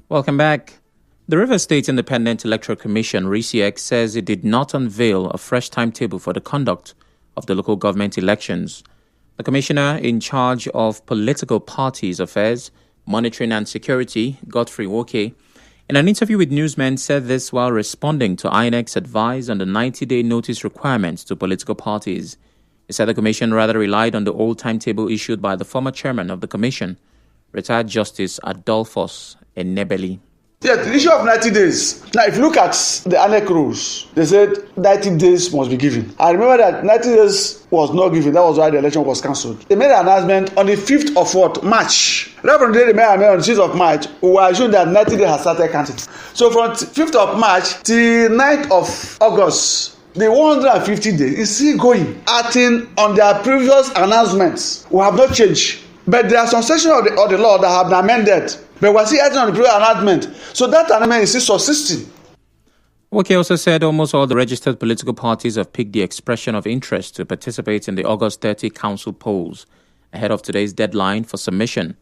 Welcome back. The Rivers State Independent Electoral Commission, RISIEC, says it did not unveil a fresh timetable for the conduct of the local government elections. The commissioner in charge of political parties affairs, monitoring and security, Godfrey Woke, in an interview with newsmen said this while responding to INEC's advice on the 90-day notice requirements to political parties. He said the commission rather relied on the old timetable issued by the former chairman of the commission, retired Justice Adolphus Enebeli. Yeah, the issue of 90 days. Now, if you look at the ANEC rules, they said 90 days must be given. I remember that 90 days was not given. That was why the election was cancelled. They made an announcement on the 5th of March. Right from the day they made an announcement on the 6th of March, we were assumed that 90 days had started counting. So from 5th of March till 9th of August, the 150 days is still going. Acting on their previous announcements, we have not changed. But there are some sections of the law that have been amended. But we're still acting on the previous announcement. So that announcement is still subsisting. Woke also said almost all the registered political parties have picked the expression of interest to participate in the August 30 council polls ahead of today's deadline for submission.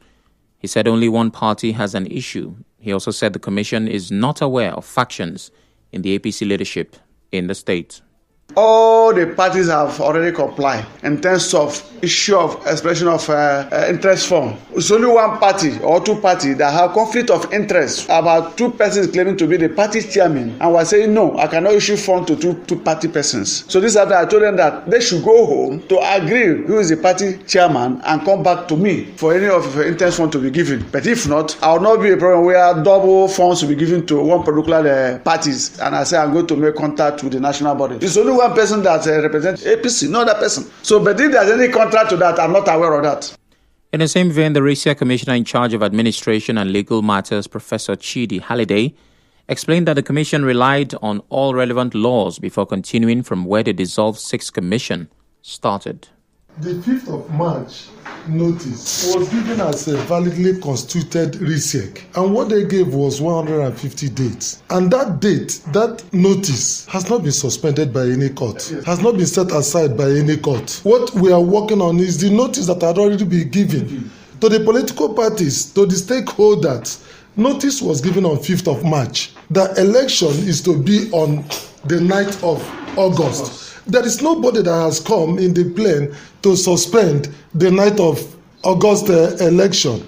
He said only one party has an issue. He also said the commission is not aware of factions in the APC leadership in the state. All the parties have already complied in terms of issue of expression of interest form. It's only one party or two parties that have conflict of interest. About two persons claiming to be the party chairman, and we're saying no, I cannot issue form to two party persons. So this after I told them that they should go home to agree who is the party chairman and come back to me for any of interest form to be given. But if not, I will not be a problem where double forms will be given to one particular parties. And I say I'm going to make contact with the national body. It's only one person that represents APC, no other person. So, but if there's any contract to that, I'm not aware of that. In the same vein, the RISIEC Commissioner in charge of Administration and Legal Matters, Professor Chidi Halliday, explained that the commission relied on all relevant laws before continuing from where the dissolved 6th Commission started. The 5th of March notice was given as a validly constituted RISIEC, and what they gave was 150 dates. And that date, that notice, has not been suspended by any court, has not been set aside by any court. What we are working on is the notice that had already been given to the political parties, to the stakeholders. Notice was given on 5th of March. The election is to be on the 9th of August. There is nobody that has come in the plane to suspend the 9th of August election.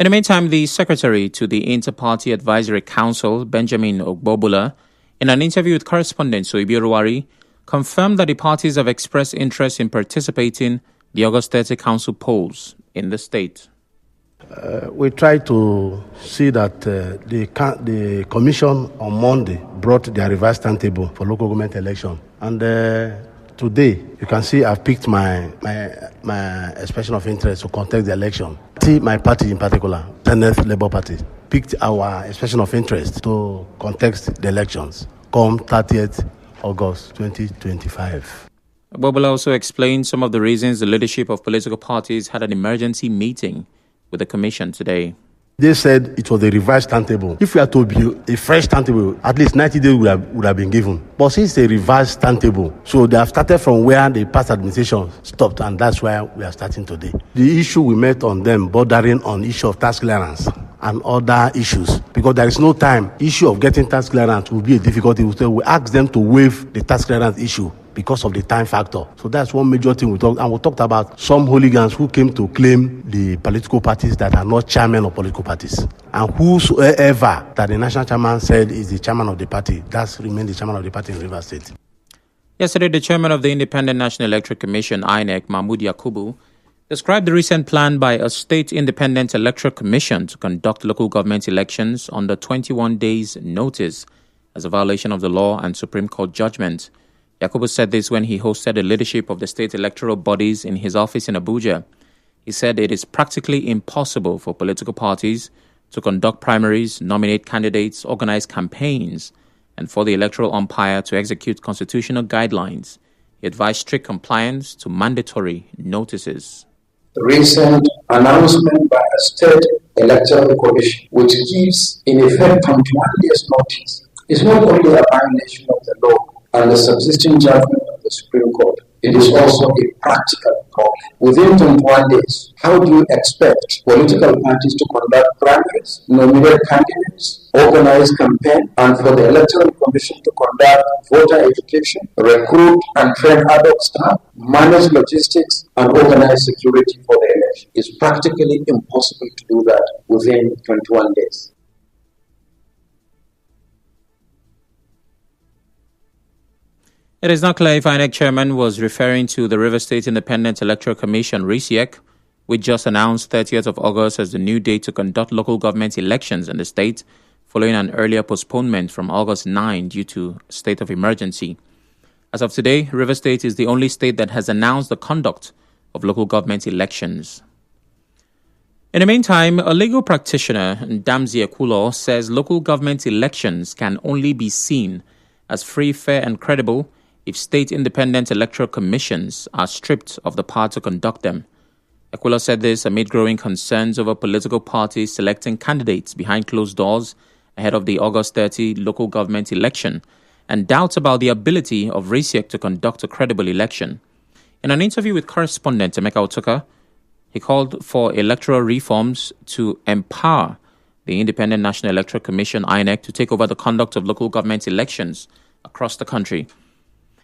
In the meantime, the secretary to the Inter-Party Advisory Council, Benjamin Ogbobola, in an interview with correspondent Soibi Ruwari, confirmed that the parties have expressed interest in participating in the August 30 council polls in the state. We try to see that the commission on Monday brought their revised timetable for local government election. And today, you can see I've picked my expression of interest to contest the election. My party in particular, Zenith Labour Party, picked our expression of interest to contest the elections come 30th August 2025. Bobola also explained some of the reasons the leadership of political parties had an emergency meeting with the commission today. They said it was a revised timetable. If we had to be a fresh timetable, at least 90 days would have been given. But since it's a revised timetable, so they have started from where the past administration stopped, and that's why we are starting today. The issue we met on them bordering on issue of tax clearance and other issues, because there is no time. Issue of getting tax clearance will be a difficulty. So we asked them to waive the tax clearance issue because of the time factor. So that's one major thing we talked. And we talked about some hooligans who came to claim the political parties that are not chairmen of political parties. And whosoever that the national chairman said is the chairman of the party, that's remained the chairman of the party in Rivers State. Yesterday, the chairman of the Independent National Electoral Commission, INEC, Mahmoud Yakubu, described the recent plan by a state independent electoral commission to conduct local government elections under 21 days' notice as a violation of the law and Supreme Court judgment. Yakubu said this when he hosted the leadership of the state electoral bodies in his office in Abuja. He said it is practically impossible for political parties to conduct primaries, nominate candidates, organize campaigns, and for the electoral umpire to execute constitutional guidelines. He advised strict compliance to mandatory notices. The recent announcement by a state electoral commission, which gives in effect 21 days notice, is not only a violation of the law and the subsisting judgment of the Supreme Court, It is also a practical problem. Within 21 days, how do you expect political parties to conduct primaries, nominate candidates, organize campaign, and for the Electoral Commission to conduct voter education, recruit and train adult staff, manage logistics, and organize security for the election? It's practically impossible to do that within 21 days. It is not clear if INEC chairman was referring to the River State Independent Electoral Commission, RISIEC, which just announced 30th of August as the new date to conduct local government elections in the state, following an earlier postponement from August 9 due to state of emergency. As of today, River State is the only state that has announced the conduct of local government elections. In the meantime, a legal practitioner, Damzi Ekulo, says local government elections can only be seen as free, fair, and credible if state independent electoral commissions are stripped of the power to conduct them. Ekulo said this amid growing concerns over political parties selecting candidates behind closed doors ahead of the August 30 local government election and doubts about the ability of RISIEC to conduct a credible election. In an interview with correspondent Emeka Otuka, he called for electoral reforms to empower the Independent National Electoral Commission, INEC, to take over the conduct of local government elections across the country.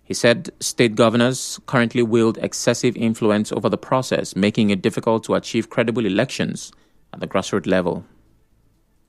He said state governors currently wield excessive influence over the process, making it difficult to achieve credible elections at the grassroots level.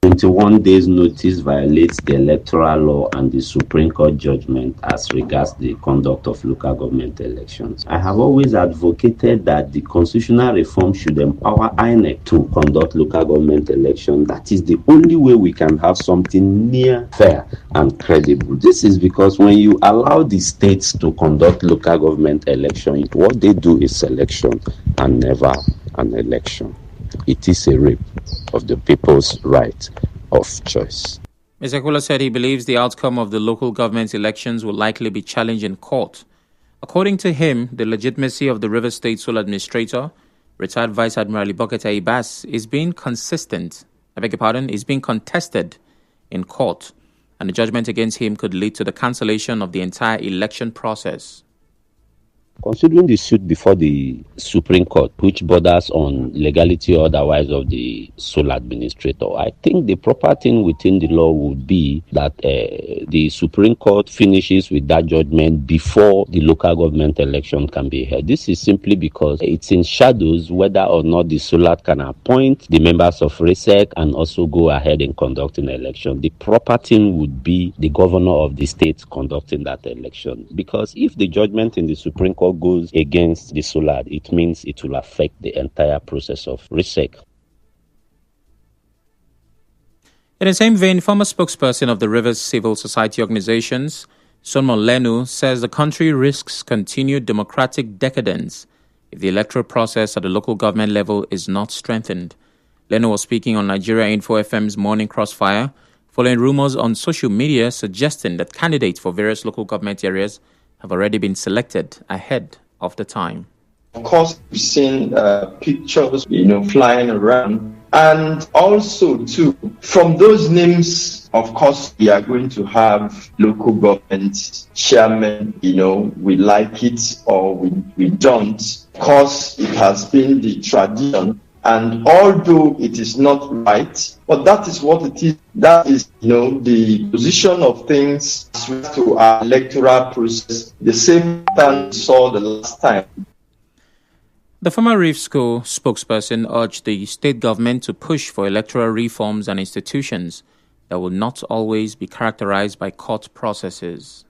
21 days notice violates the electoral law and the Supreme Court judgment as regards the conduct of local government elections. I have always advocated that the constitutional reform should empower INEC to conduct local government elections. That is the only way we can have something near fair and credible. This is because when you allow the states to conduct local government elections, what they do is selection and never an election. It is a rape of the people's right of choice. Mr. Ekulo said he believes the outcome of the local government elections will likely be challenged in court. According to him, the legitimacy of the River State Sole Administrator, retired Vice Admiral Ibokete Ibas, is being contested in court, and the judgment against him could lead to the cancellation of the entire election process. Considering the suit before the Supreme Court, which borders on legality or otherwise of the sole administrator, I think the proper thing within the law would be that the Supreme Court finishes with that judgment before the local government election can be held. This is simply because it's in shadows whether or not the SOLAT can appoint the members of RISEC and also go ahead and conduct an election. The proper thing would be the governor of the state conducting that election. Because if the judgment in the Supreme Court goes against the SOLAT, it means it will affect the entire process of RISEC. In the same vein, former spokesperson of the Rivers Civil Society Organizations, Solomon Lenu, says the country risks continued democratic decadence if the electoral process at the local government level is not strengthened. Lenu was speaking on Nigeria Info FM's Morning Crossfire, following rumors on social media suggesting that candidates for various local government areas have already been selected ahead of the time. Of course, we've seen pictures, flying around. And also, too, from those names, of course, we are going to have local government chairmen, we like it or we don't. Of course, it has been the tradition. And although it is not right, but that is what it is. That is, the position of things to our electoral process, the same thing we saw the last time. The former Reef School spokesperson urged the state government to push for electoral reforms and institutions that will not always be characterized by court processes.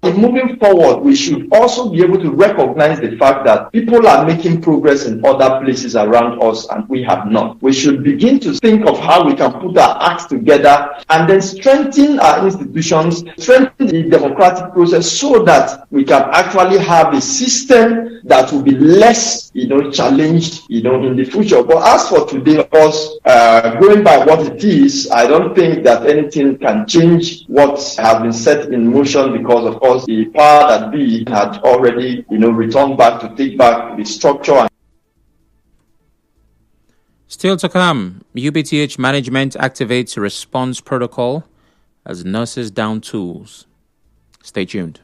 Moving forward, we should also be able to recognize the fact that people are making progress in other places around us and we have not. We should begin to think of how we can put our acts together and then strengthen our institutions, strengthen the democratic process so that we can actually have a system that will be less, challenged, in the future. But as for today, of course, going by what it is, I don't think that anything can change what has been set in motion because, of course, the power that be had already, returned back to take back the structure. Still to come, UBTH management activates response protocol as nurses down tools. Stay tuned.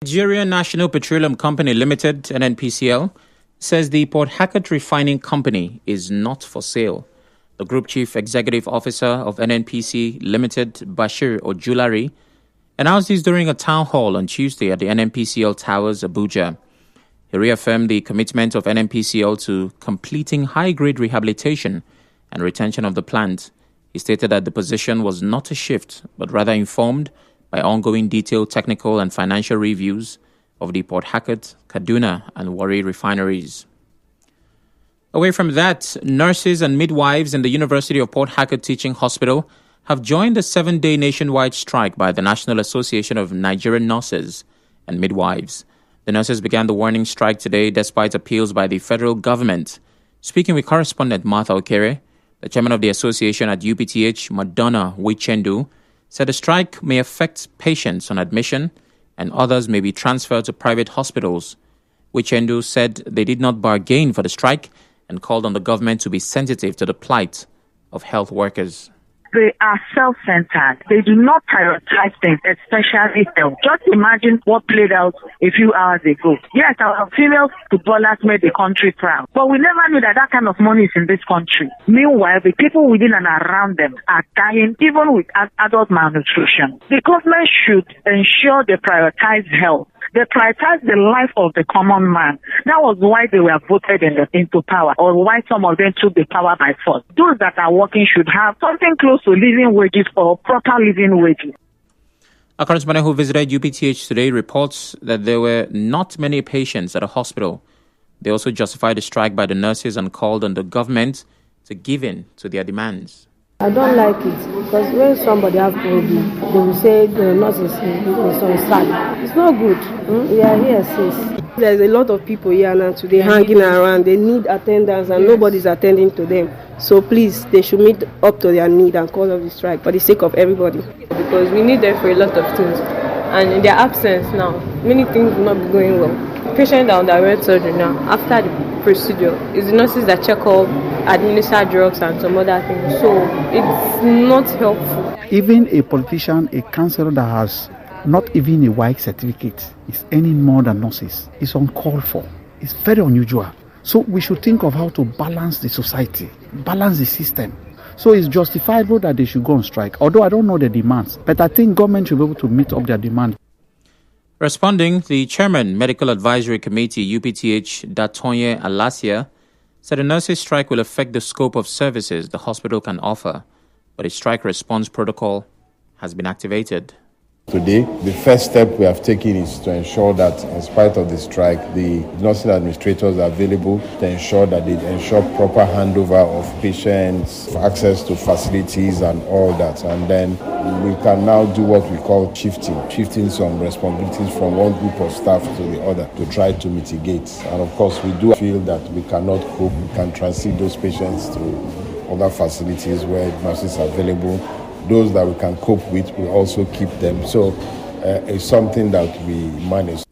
Nigeria National Petroleum Company Limited, NNPCL, says the Port Harcourt Refining Company is not for sale. The Group Chief Executive Officer of NNPC Limited, Bashir Ojulari, announced this during a town hall on Tuesday at the NNPCL Towers, Abuja. He reaffirmed the commitment of NNPCL to completing high-grade rehabilitation and retention of the plant. He stated that the position was not a shift, but rather informed by ongoing detailed technical and financial reviews of the Port Harcourt, Kaduna, and Warri refineries. Away from that, nurses and midwives in the University of Port Harcourt Teaching Hospital have joined the 7-day nationwide strike by the National Association of Nigerian Nurses and Midwives. The nurses began the warning strike today despite appeals by the federal government. Speaking with correspondent Martha Okere, the chairman of the association at UPTH, Madonna Wichendu, said the strike may affect patients on admission and others may be transferred to private hospitals. Wichendu said they did not bargain for the strike and called on the government to be sensitive to the plight of health workers. They are self-centered. They do not prioritize things, especially health. Just imagine what played out a few hours ago. Yes, our female footballers made the country proud, but we never knew that kind of money is in this country. Meanwhile, the people within and around them are dying, even with adult malnutrition. The government should ensure they prioritize health. They prioritize the life of the common man. That was why they were voted into power, or why some of them took the power by force. Those that are working should have something close to living wages or proper living wages. A correspondent who visited UPTH today reports that there were not many patients at a hospital. They also justified the strike by the nurses and called on the government to give in to their demands. I don't like it because when somebody has problem, they will say the nurse is on strike. It's not good. We are here, sis. There's a lot of people here now today hanging around. They need attendance and nobody's attending to them. So please, they should meet up to their need and call off the strike for the sake of everybody. Because we need them for a lot of things. And in their absence now, many things will not be going well. Patients are underwent surgery now. After the procedure, it's the nurses that check up, administer drugs and some other things. So it's not helpful. Even a politician, a councillor that has not even a WAEC certificate is earning more than nurses. It's uncalled for. It's very unusual. So we should think of how to balance the society, balance the system. So it's justifiable that they should go on strike, although I don't know the demands. But I think government should be able to meet up their demand. Responding, the chairman, Medical Advisory Committee, UPTH, Datonye Alasia, said the nurses' strike will affect the scope of services the hospital can offer, but a strike response protocol has been activated. Today, the first step we have taken is to ensure that, in spite of the strike, the nursing administrators are available to ensure that they ensure proper handover of patients, access to facilities and all that. And then we can now do what we call shifting some responsibilities from one group of staff to the other to try to mitigate. And of course, we do feel that we cannot cope. We can transit those patients to other facilities where nurses are available. Those that we can cope with, we also keep them. So it's something that we manage.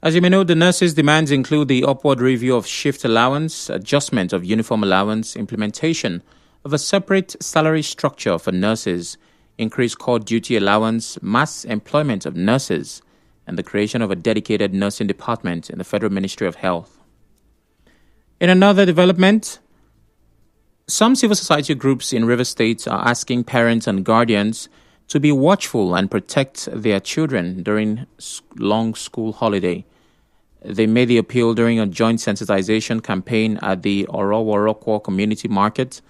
As you may know, the nurses' demands include the upward review of shift allowance, adjustment of uniform allowance, implementation of a separate salary structure for nurses, increased court duty allowance, mass employment of nurses, and the creation of a dedicated nursing department in the Federal Ministry of Health. In another development, some civil society groups in Rivers State are asking parents and guardians to be watchful and protect their children during long school holiday. They made the appeal during a joint sensitization campaign at the Oroworokwo Community Market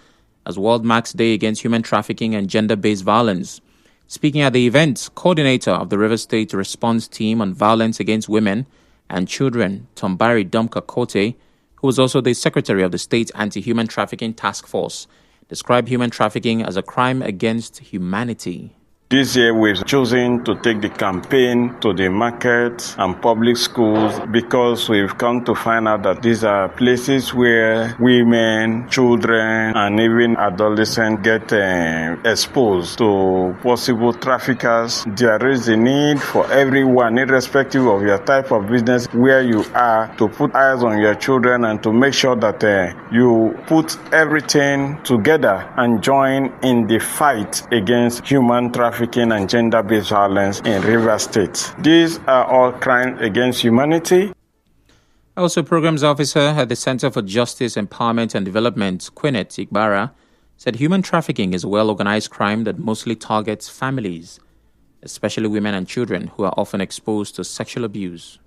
as World Max Day Against Human Trafficking and Gender-Based Violence. Speaking at the event, coordinator of the Rivers State Response Team on Violence Against Women and Children, Tombari Dumka Kote, who was also the secretary of the State Anti-Human Trafficking Task Force, described human trafficking as a crime against humanity. This year we've chosen to take the campaign to the markets and public schools because we've come to find out that these are places where women, children, and even adolescents get exposed to possible traffickers. There is a need for everyone, irrespective of your type of business, where you are, to put eyes on your children and to make sure that you put everything together and join in the fight against human trafficking. trafficking and gender-based violence in Rivers State. These are all crimes against humanity. Also, Programs Officer at the Center for Justice, Empowerment and Development, Quinet Igbara, said human trafficking is a well-organized crime that mostly targets families, especially women and children who are often exposed to sexual abuse.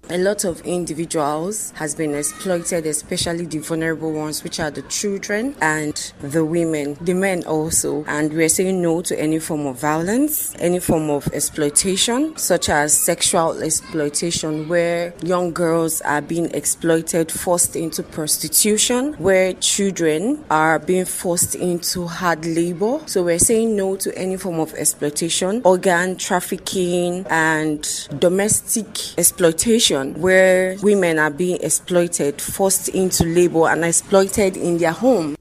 A lot of individuals has been exploited, especially the vulnerable ones, which are the children and the women, the men also. And we're saying no to any form of violence, any form of exploitation, such as sexual exploitation, where young girls are being exploited, forced into prostitution, where children are being forced into hard labor. So we're saying no to any form of exploitation, organ trafficking, and domestic exploitation, where women are being exploited, forced into labor and exploited in their home.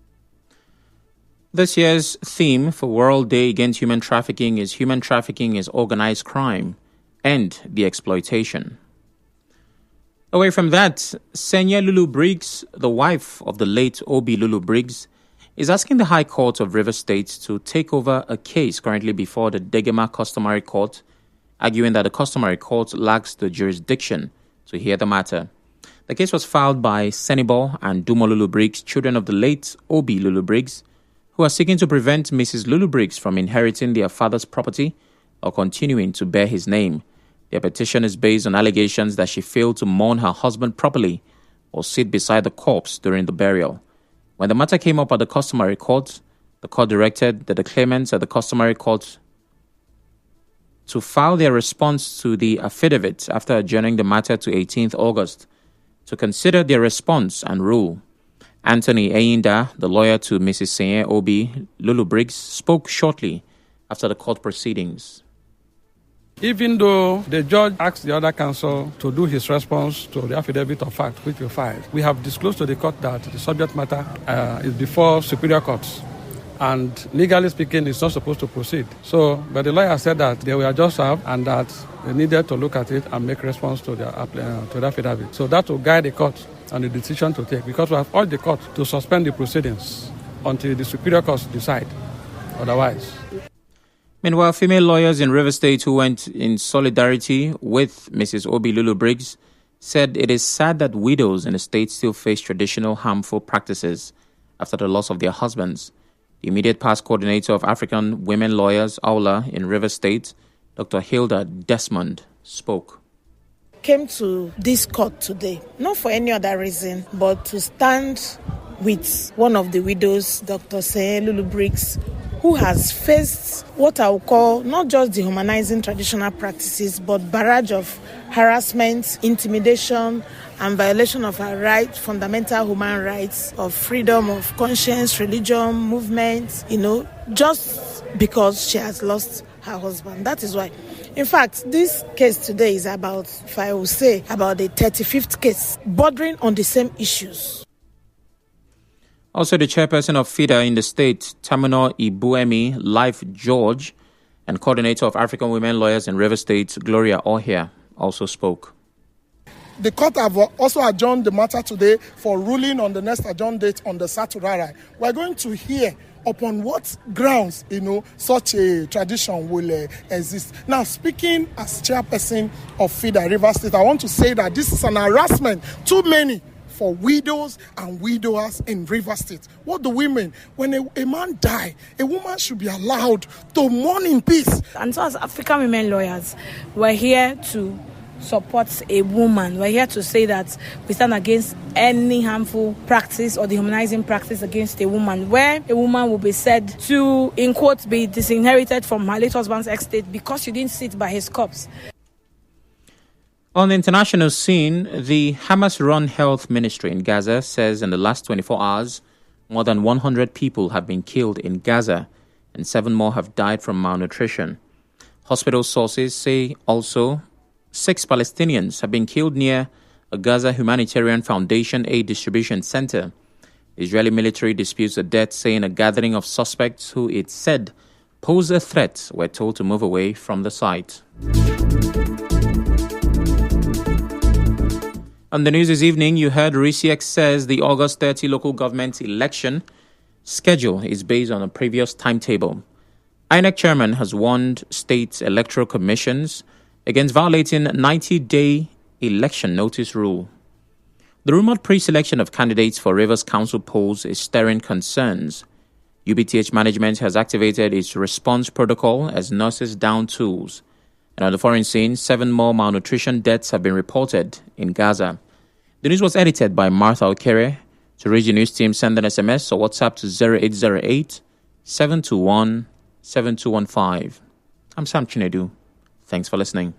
This year's theme for World Day Against Human Trafficking is organized crime, end the exploitation. Away from that, Senya Lulu Briggs, the wife of the late Obi Lulu Briggs, is asking the High Court of Rivers State to take over a case currently before the Degema Customary Court, arguing that the Customary Court lacks the jurisdiction to hear the matter. The case was filed by Senibor and Dumo Lulu Briggs, children of the late Obi Lulu Briggs, who are seeking to prevent Mrs. Lulu Briggs from inheriting their father's property or continuing to bear his name. Their petition is based on allegations that she failed to mourn her husband properly or sit beside the corpse during the burial. When the matter came up at the Customary Court, the court directed that the claimants at the Customary Court to file their response to the affidavit after adjourning the matter to 18th August to consider their response and rule. Anthony Eyinda, the lawyer to Mrs. Senya Obi Lulu Briggs, spoke shortly after the court proceedings. Even though the judge asked the other counsel to do his response to the affidavit of fact which we filed, we have disclosed to the court that the subject matter is before superior courts. And legally speaking, it's not supposed to proceed. But the lawyer said that they were just served and that they needed to look at it and make response to the affidavit. So that will guide the court on the decision to take, because we have urged the court to suspend the proceedings until the superior courts decide otherwise. Meanwhile, female lawyers in Rivers State who went in solidarity with Mrs. Obi Lulu Briggs said it is sad that widows in the state still face traditional harmful practices after the loss of their husbands. The immediate past coordinator of African Women Lawyers, AULA, in Rivers State, Dr. Hilda Desmond, spoke. Came to this court today, not for any other reason, but to stand with one of the widows, Dr. Senya Lulu Briggs, who has faced what I would call not just dehumanizing traditional practices, but barrage of harassment, intimidation, and violation of her rights, fundamental human rights, of freedom of conscience, religion, movement, just because she has lost her husband. That is why. In fact, this case today is about, if I will say, about the 35th case, bordering on the same issues. Also, the chairperson of FIDA in the state, Tamino Ibuemi Life George, and coordinator of African Women Lawyers in Rivers State, Gloria Ohia, also spoke. The court have also adjourned the matter today for ruling on the next adjourned date on the Saturday. We're going to hear upon what grounds, such a tradition will exist. Now, speaking as chairperson of FIDA Rivers State, I want to say that this is an harassment too many for widows and widowers in Rivers State. What do we mean? When a man dies, a woman should be allowed to mourn in peace. And so as African Women Lawyers, we're here to support a woman. We're here to say that we stand against any harmful practice or dehumanizing practice against a woman, where a woman will be said to, in quotes, be disinherited from her late husband's estate because she didn't sit by his corpse. On the international scene, the Hamas-run health ministry in Gaza says in the last 24 hours, more than 100 people have been killed in Gaza and 7 more have died from malnutrition. Hospital sources say also 6 Palestinians have been killed near a Gaza Humanitarian Foundation aid distribution center. The Israeli military disputes the death, saying a gathering of suspects who it said pose a threat were told to move away from the site. On the news this evening, you heard RISIEC says the August 30 local government election schedule is based on a previous timetable. INEC chairman has warned state electoral commissions against violating 90-day election notice rule. The rumored pre-selection of candidates for Rivers Council polls is stirring concerns. UBTH management has activated its response protocol as nurses down tools. And on the foreign scene, 7 more malnutrition deaths have been reported in Gaza. The news was edited by Martha Okere. To reach the news team, send an SMS or WhatsApp to 0808 721 7215. I'm Sam Chinedu. Thanks for listening.